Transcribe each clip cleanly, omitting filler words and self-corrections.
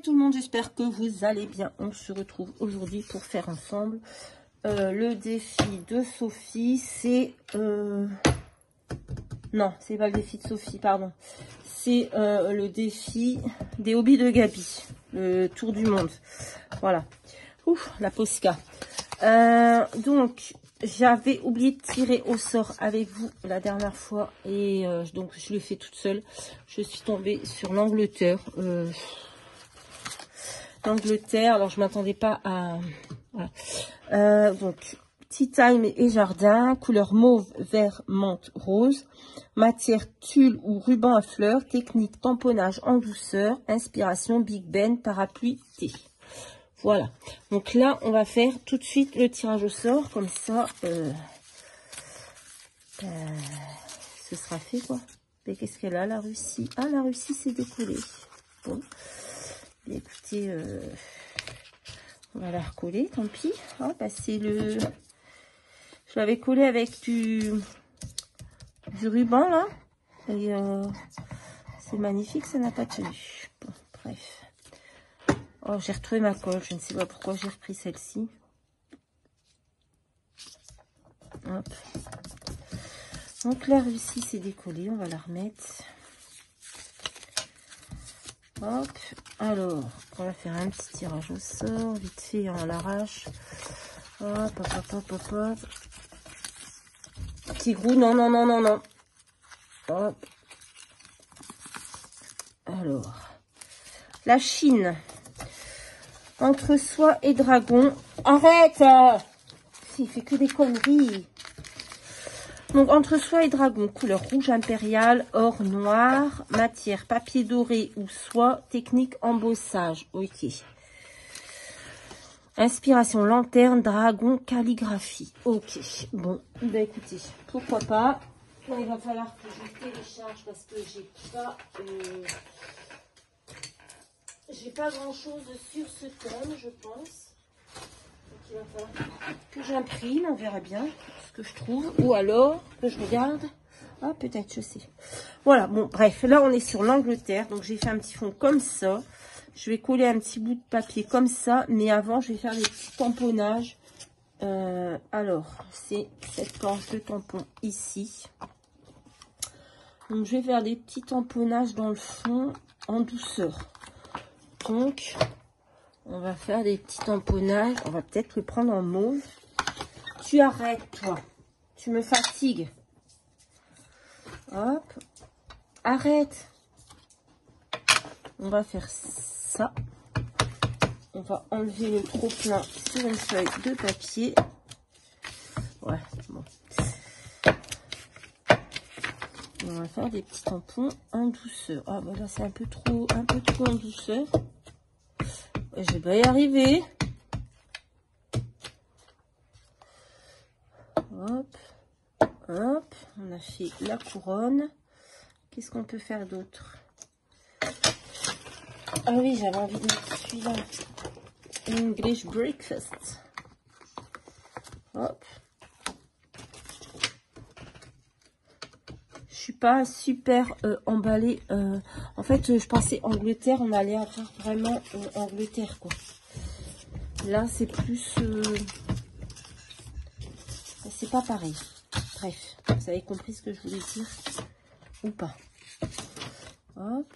tout le monde, j'espère que vous allez bien. On se retrouve aujourd'hui pour faire ensemble le défi de Sophie. C'est... Non, c'est pas le défi de Sophie, pardon. C'est le défi des hobbies de Gabi. Le tour du monde. Voilà. Ouf, la Posca. Donc, j'avais oublié de tirer au sort avec vous la dernière fois. Et donc, je le fais toute seule. Je suis tombée sur l'Angleterre. L'Angleterre, alors je m'attendais pas à... Voilà. Donc, Tea Time et jardin, couleur mauve, vert, menthe, rose. Matière tulle ou ruban à fleurs. Technique tamponnage en douceur. Inspiration Big Ben, parapluie thé. Voilà. Donc là, on va faire tout de suite le tirage au sort. Comme ça, ce sera fait, quoi. Mais qu'est-ce qu'elle a, la Russie? Ah, la Russie s'est décollée. Bon. Et écoutez, on va la recoller, tant pis. Ah, bah, c'est le... Je l'avais collé avec du ruban, là. Et c'est magnifique, ça n'a pas tenu. Bon, bref. Oh, j'ai retrouvé ma colle. Je ne sais pas pourquoi j'ai repris celle-ci. Hop. Donc, la Russie s'est décollée. On va la remettre. Hop. Alors, on va faire un petit tirage au sort. Vite fait, on l'arrache. Hop, hop, hop, hop, hop, hop. Petit grou. Non, non, non, non, non. Hop. Alors. La Chine. Entre soie et dragon. Arrête! Il fait que des conneries. Donc, entre soie et dragon, couleur rouge impérial, or noir, matière papier doré ou soie, technique embossage. Ok. Inspiration lanterne, dragon, calligraphie. Ok. Bon, bah écoutez, pourquoi pas. Bon, il va falloir que je télécharge parce que j'ai pas grand chose sur ce thème, je pense. Donc il va falloir que j'imprime, on verra bien ce que je trouve. Ou alors que je regarde. Ah, peut-être, je sais. Voilà, bon, bref, là on est sur l'Angleterre. Donc j'ai fait un petit fond comme ça. Je vais coller un petit bout de papier comme ça. Mais avant, je vais faire des petits tamponnages. Alors, c'est cette planche de tampon ici. Donc je vais faire des petits tamponnages dans le fond en douceur. Donc, on va faire des petits tamponnages. On va peut-être le prendre en mauve. Tu arrêtes, toi. Tu me fatigues. Hop. Arrête. On va faire ça. On va enlever le trop-plein sur une feuille de papier. Ouais, bon. On va faire des petits tampons en douceur. Ah, bah là, c'est un peu trop en douceur. Je vais pas y arriver. Hop, hop. On a fait la couronne. Qu'est-ce qu'on peut faire d'autre? Ah oui, j'avais envie de mettre celui-là. English breakfast. Hop. Je suis pas super emballée. En fait, je pensais Angleterre, on allait avoir vraiment Angleterre, quoi. Là, c'est plus... c'est pas pareil. Bref, vous avez compris ce que je voulais dire ou pas. Hop.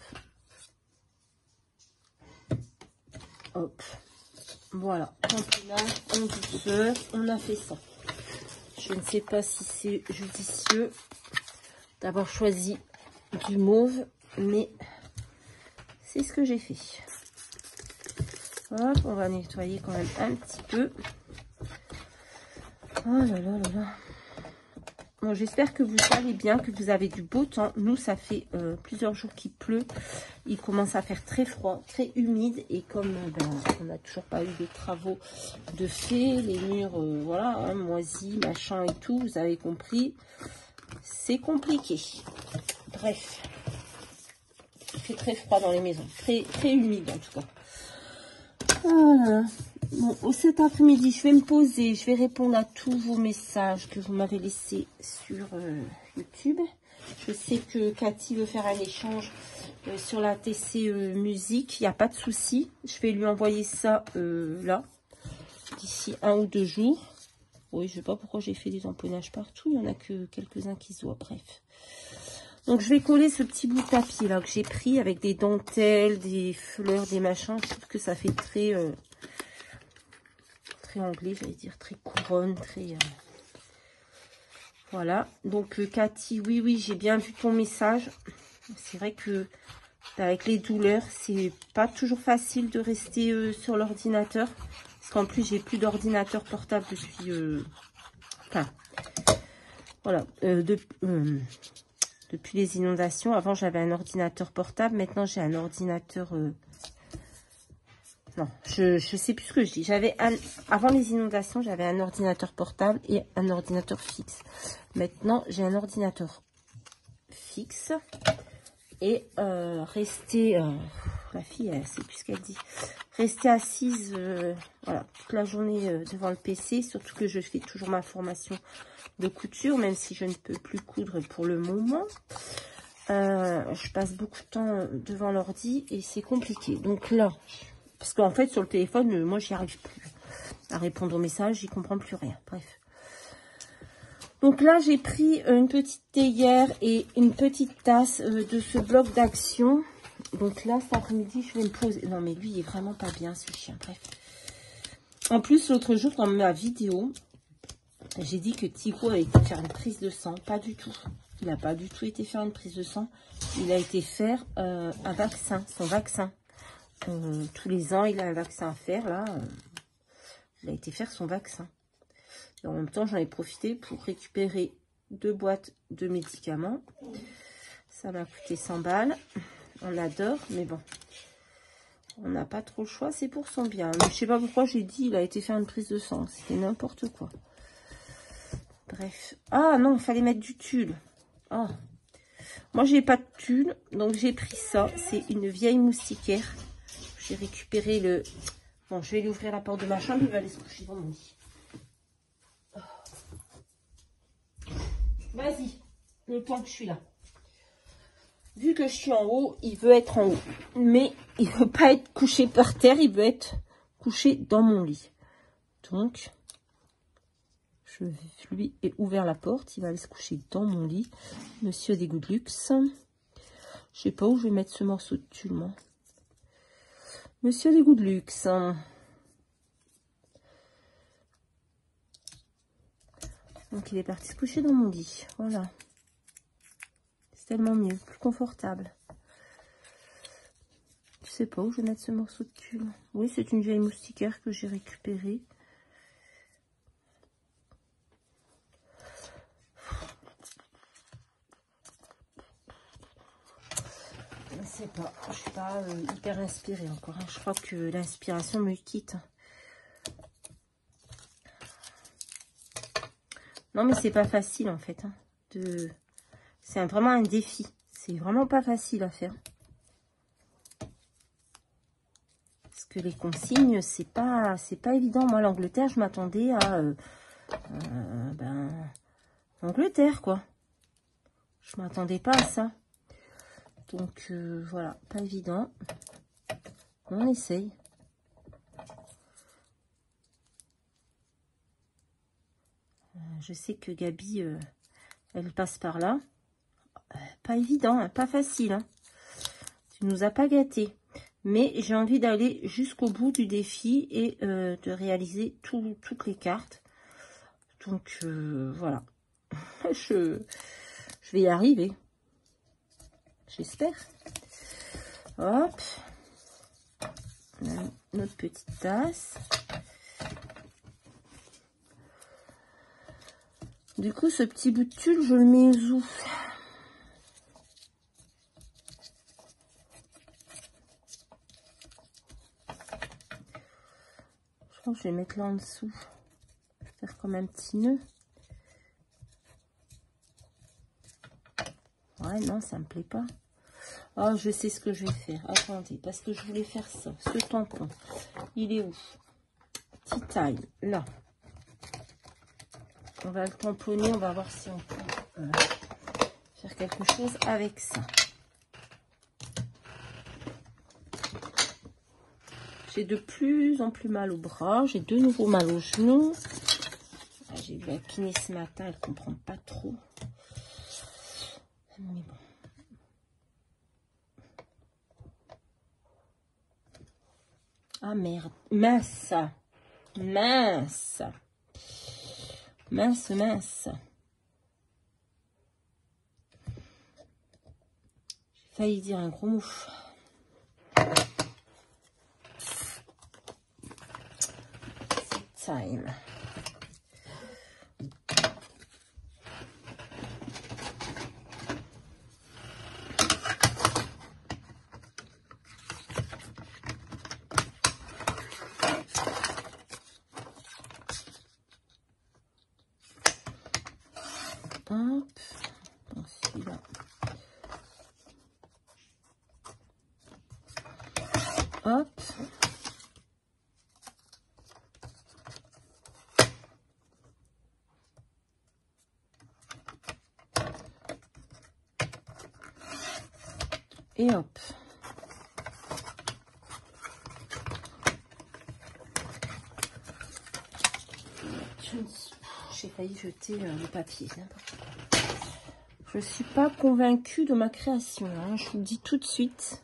Hop. Voilà. Tamponnage en douceur. On a fait ça. Je ne sais pas si c'est judicieux d'avoir choisi du mauve, mais c'est ce que j'ai fait. Hop, on va nettoyer quand même un petit peu. Oh là là là là. Bon, j'espère que vous allez bien, que vous avez du beau temps. Nous, ça fait plusieurs jours qu'il pleut. Il commence à faire très froid, très humide. Et comme on n'a toujours pas eu de travaux de fait, les murs, voilà, hein, moisis, machin et tout, vous avez compris. C'est compliqué. Bref. Il fait très froid dans les maisons. Très, très humide en tout cas. Voilà. Bon, cet après-midi, je vais me poser. Je vais répondre à tous vos messages que vous m'avez laissés sur YouTube. Je sais que Cathy veut faire un échange sur la TC musique. Il n'y a pas de souci. Je vais lui envoyer ça là, d'ici 1 ou 2 jours. Oui, je ne sais pas pourquoi j'ai fait des tamponnages partout. Il n'y en a que quelques-uns qui se voient. Bref. Donc, je vais coller ce petit bout de papier là que j'ai pris avec des dentelles, des fleurs, des machins. Je trouve que ça fait très, très anglais, j'allais dire, très couronne, très... Voilà. Donc, Cathy, oui, j'ai bien vu ton message. C'est vrai que avec les douleurs, c'est pas toujours facile de rester sur l'ordinateur. Parce qu'en plus, j'ai plus d'ordinateur portable depuis... Enfin, voilà. Depuis les inondations. Avant, j'avais un ordinateur portable. Maintenant, j'ai un ordinateur... Non, je sais plus ce que je dis. Avant les inondations, j'avais un ordinateur portable et un ordinateur fixe. Maintenant, j'ai un ordinateur fixe. Et rester... la fille, elle sait plus ce qu'elle dit. Rester assise voilà, toute la journée devant le PC. Surtout que je fais toujours ma formation de couture, même si je ne peux plus coudre pour le moment. Je passe beaucoup de temps devant l'ordi et c'est compliqué. Donc là, parce qu'en fait, sur le téléphone, moi, j'y arrive plus à répondre aux messages. J'y comprends plus rien. Bref. Donc là, j'ai pris une petite théière et une petite tasse de ce bloc d'action. Donc là, cet après-midi, je vais me poser. Non, mais lui, il est vraiment pas bien, ce chien. Bref. En plus, l'autre jour, dans ma vidéo, j'ai dit que Tigo a été faire une prise de sang. Pas du tout. Il n'a pas du tout été faire une prise de sang. Il a été faire un vaccin, son vaccin. Tous les ans, il a un vaccin à faire, là. Il a été faire son vaccin. Et en même temps, j'en ai profité pour récupérer 2 boîtes de médicaments. Ça m'a coûté 100 balles. On adore, mais bon. On n'a pas trop le choix, c'est pour son bien. Mais je sais pas pourquoi j'ai dit il a été faire une prise de sang. C'était n'importe quoi. Bref. Ah non, il fallait mettre du tulle. Oh. Moi, j'ai pas de tulle, donc j'ai pris ça. C'est une vieille moustiquaire. J'ai récupéré le... Bon, je vais lui ouvrir la porte de ma chambre. Il va aller se coucher dans mon lit. Vas-y, le temps que je suis là. Vu que je suis en haut, il veut être en haut. Mais il veut pas être couché par terre, il veut être couché dans mon lit. Donc, je lui ai ouvert la porte. Il va aller se coucher dans mon lit. Monsieur des goûts de luxe. Je sais pas où je vais mettre ce morceau de tulle, moi. Monsieur des goûts de luxe. Donc, il est parti se coucher dans mon lit. Voilà. C'est tellement mieux, plus confortable. Je sais pas où je vais mettre ce morceau de tulle. Oui, c'est une vieille moustiquaire que j'ai récupérée. Je sais pas, je suis pas hyper inspirée encore. Hein. Je crois que l'inspiration me quitte. Non, mais c'est pas facile en fait. Hein, c'est vraiment un défi. C'est vraiment pas facile à faire. Parce que les consignes, c'est pas évident. Moi, l'Angleterre, je m'attendais à Angleterre, quoi. Je m'attendais pas à ça. Donc, voilà, pas évident. On essaye. Je sais que Gabi, elle passe par là. Pas évident, hein, pas facile. Hein. Tu nous as pas gâtés. Mais j'ai envie d'aller jusqu'au bout du défi et de réaliser toutes les cartes. Donc, voilà. je vais y arriver. J'espère. Hop. Notre petite tasse. Du coup, ce petit bout de tulle, je le mets où? Je pense que je vais mettre là en dessous. Faire comme un petit nœud. Ouais, non, ça me plaît pas. Oh, je sais ce que je vais faire. Attendez, parce que je voulais faire ça. Ce tampon, il est où? Petite taille, là. On va le tamponner, on va voir si on peut faire quelque chose avec ça. J'ai de plus en plus mal au bras. J'ai de nouveau mal au genou. Ah, j'ai vu la kiné ce matin, elle comprend pas trop. Mais bon. Ah merde, mince, mince, mince, mince. J'ai failli dire un gros mot. Time. Hop, celui-là. Hop. Et hop. J'ai failli jeter le papier. Je suis pas convaincue de ma création. Hein. Je vous le dis tout de suite.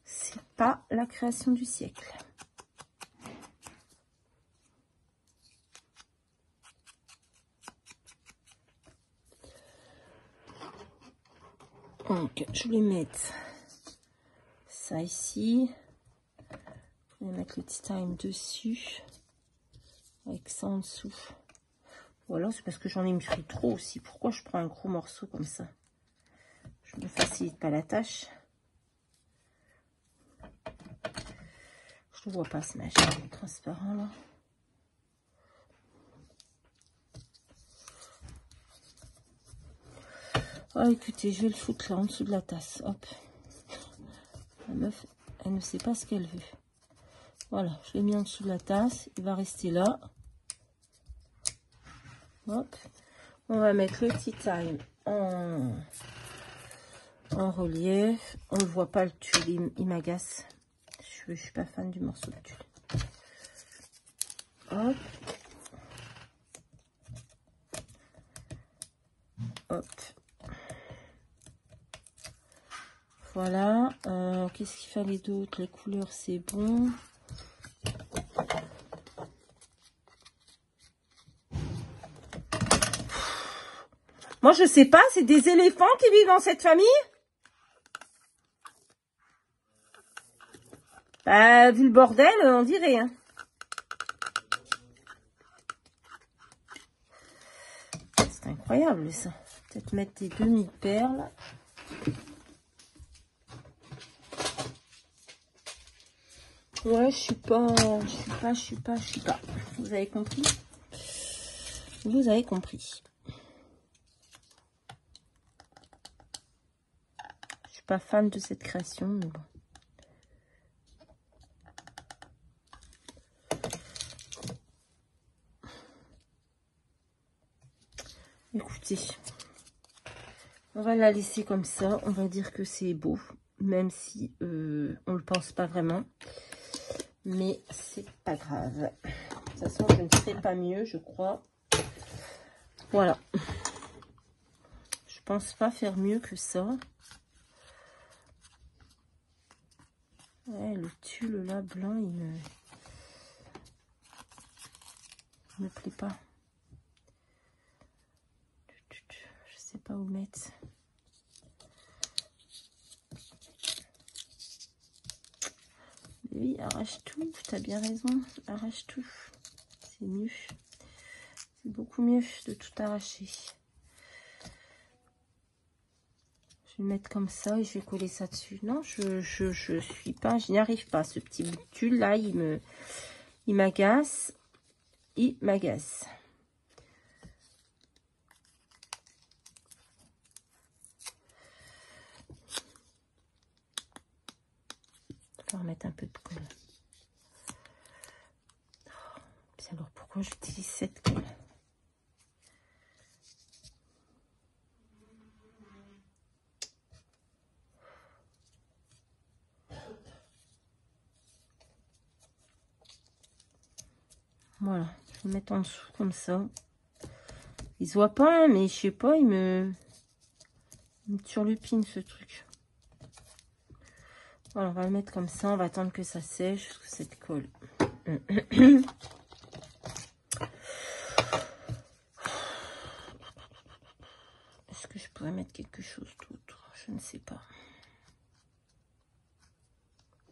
C'est pas la création du siècle. Donc, je vais mettre ça ici. Je vais mettre le tea time dessus. Avec ça en dessous. Voilà, c'est parce que j'en ai mis trop aussi. Pourquoi je prends un gros morceau comme ça? Je ne me facilite pas la tâche. Je ne vois pas ce machin transparent là. Ah, écoutez, je vais le foutre là, en dessous de la tasse. Hop. La meuf, elle ne sait pas ce qu'elle veut. Voilà, je l'ai mis en dessous de la tasse. Il va rester là. Hop. On va mettre le tea time en relief. On ne voit pas le tulle, il m'agace. Je suis pas fan du morceau de tulle. Hop. Hop. Voilà. Qu'est-ce qu'il fallait d'autre? Les couleurs, c'est bon. Moi, je sais pas, c'est des éléphants qui vivent dans cette famille? Bah, vu le bordel, on dirait. Hein. C'est incroyable, ça. Peut-être mettre des demi-perles. Ouais, je suis pas. Vous avez compris? Vous avez compris. Je suis pas fan de cette création, mais bon. Écoutez, on va la laisser comme ça. On va dire que c'est beau, même si on le pense pas vraiment. Mais c'est pas grave. De toute façon, je ne ferai pas mieux, je crois. Voilà. Je pense pas faire mieux que ça. Ouais, le tulle là, blanc, il me plaît pas. Je sais pas où mettre. Oui, arrache tout, tu as bien raison, arrache tout. C'est mieux. C'est beaucoup mieux de tout arracher. Je vais le mettre comme ça et je vais coller ça dessus. Non, je suis pas, je n'y arrive pas. Ce petit bout de tulle là, il m'agace. Il m'agace. Je vais remettre un peu de colle. Puis alors, pourquoi j'utilise cette colle? Voilà, je vais le mettre en dessous comme ça. Il se voit pas, hein, mais je sais pas, il me turlupine ce truc. Voilà, on va le mettre comme ça, on va attendre que ça sèche, parce que cette colle. Est-ce que je pourrais mettre quelque chose d'autre? Je ne sais pas.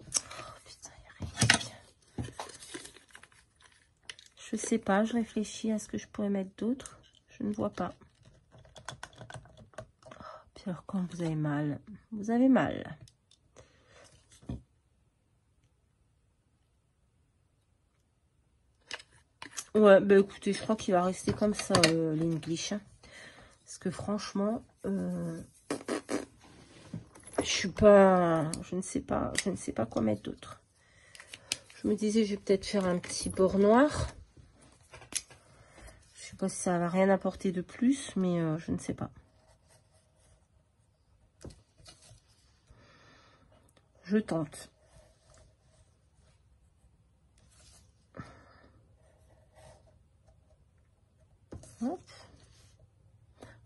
Oh, putain, il n'y a rien. Je sais pas, je réfléchis à ce que je pourrais mettre d'autre. Je ne vois pas. Oh, puis alors quand vous avez mal, vous avez mal. Ouais, bah écoutez, je crois qu'il va rester comme ça, l'English. Hein. Parce que franchement, je ne sais pas quoi mettre d'autre. Je me disais, je vais peut-être faire un petit bord noir. Je sais pas si ça va rien apporter de plus, mais je ne sais pas. Je tente. Hop.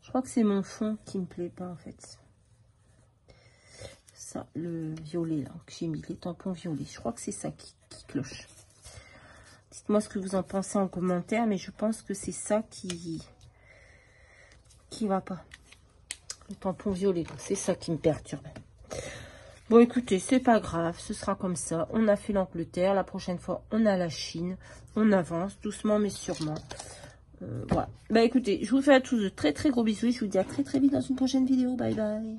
Je crois que c'est mon fond qui me plaît pas en fait. Ça, le violet là, que j'ai mis, les tampons violets. Je crois que c'est ça qui cloche. Dites-moi ce que vous en pensez en commentaire, mais je pense que c'est ça qui va pas. Le tampon violet, c'est ça qui me perturbe. Bon, écoutez, c'est pas grave, ce sera comme ça. On a fait l'Angleterre, la prochaine fois, on a la Chine. On avance doucement, mais sûrement. Voilà. Bah, écoutez, je vous fais à tous de très, très gros bisous. Je vous dis à très, très vite dans une prochaine vidéo. Bye, bye.